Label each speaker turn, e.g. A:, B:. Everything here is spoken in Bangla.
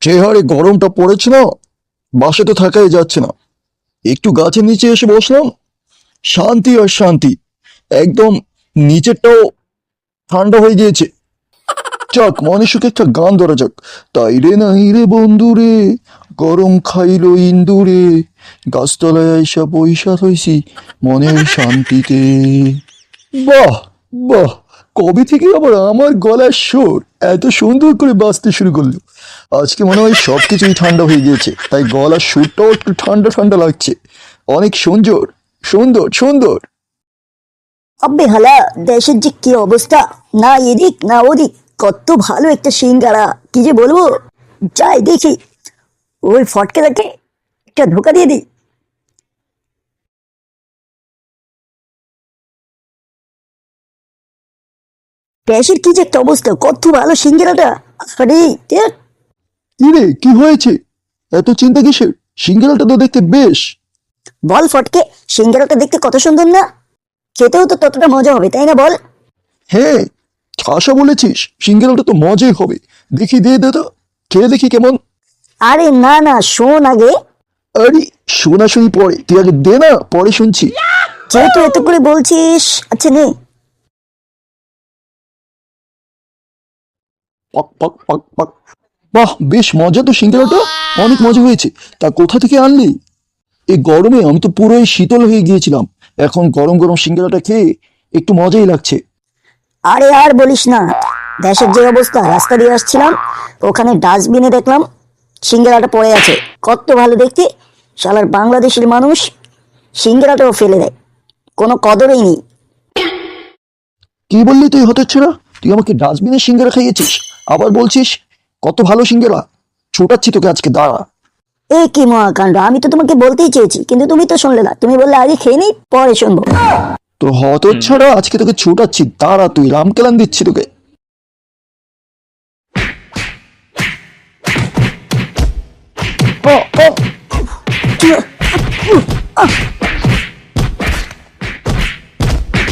A: যে হারে গরমটা পড়েছে না, বাসাতে থাকাই যাচ্ছে না। একটু গাছের নিচে এসে বসলাম, শান্তি আর শান্তি। একদম নিচেরটাও ঠান্ডা হয়ে গিয়েছে। যাক, মনে সুখে একটা গান ধরা যাক। তাই রে নাই রে বন্ধু রে, গরম খাইলো ইন্দুরে, গাছতলায় আইসা পয়সা হইছি মনের শান্তিতে। বাহ, বাহ, কবে থেকে আবার আমার গলার সুর এত সুন্দর করে বাজতে শুরু করলো? আজকে মনে হয় সবকিছুই ঠান্ডা হয়ে গিয়েছে, তাই গলার সুরটাও একটু ঠান্ডা ঠান্ডা লাগছে। অনেক সুন্দর, সুন্দর, সুন্দর।
B: আব্বে হালা, দেশের যে কি অবস্থা! না এদিক না ওদিক, কত ভালো একটা সিঙ্গারা, কি যে বলবো। যাই দেখি ওই ফটকেটাকে একটা ধোকা দিয়ে দিই। দেশের কি যে একটা অবস্থা, কত ভালো সিঙ্গারাটা। আরে ধ্যাৎ,
A: কি রে, কি হয়েছে? এত চিন্তা কিসের? সিঙ্গারাটা তো দেখতে বেশ।
B: বল ফটকে, সিঙ্গারাটা দেখতে কত সুন্দর না? খেতেও তো ততটা মজা হবে, তাই না বল?
A: হ্যাঁ, ঠাসা বলেছিস, সিঙ্গারাটা তো মজাই হবে। দেখি, দে দে তো, খেয়ে দেখি কেমন।
B: আরে না না, শোন আগে।
A: আরে, শোনাশুনি পরে, তুই আগে দে না, পরে শুনছি।
B: যেহেতু এত করে বলছিস, আচ্ছা নে।
A: পক পক পক পক। বাহ, বেশ মজা তো সিঙ্গারাটা, অনেক মজা হয়েছে। তা কোথা থেকে আনলি? এই গরমে আমি তো পুরোই শীতল হয়ে গিয়েছিলাম। এখন গরম গরম সিঙ্গারাটা খেয়ে একটু মজাই লাগছে।
B: আরে আর বলিস না, দেশের যে অবস্থা, রাস্তা দিয়ে আসছিলাম, ওখানে ডাস্টবিনে দেখলাম সিঙ্গারাটা পড়ে আছে। কত ভালো দেখতে! শালার বাংলাদেশের মানুষ সিঙ্গারাটাও ফেলে দেয়, কোনো কদরই নেই।
A: কি বললি তুই হতচ্ছাড়া? তুই আমাকে ডাস্টবিনের সিঙ্গারা খাইয়েছিস, আবার বলছিস কত ভালো সিঙ্গারা? ছোটাচ্ছি তোকে আজকে, দাঁড়া।
B: এ কি মহাকাণ্ড! আমি তো তোমাকে বলতেই চেয়েছি, কিন্তু তুমি তো শুনলে না। তুমি বললে আগে খেয়ে নিই, পরে শুনবো।
A: তো হতচ্ছাড়া, আজকে তোকে ছোটাচ্ছি, দাঁড়া, তুই রামকেলান দিচ্ছি তোকে। আ, আ,
B: কি-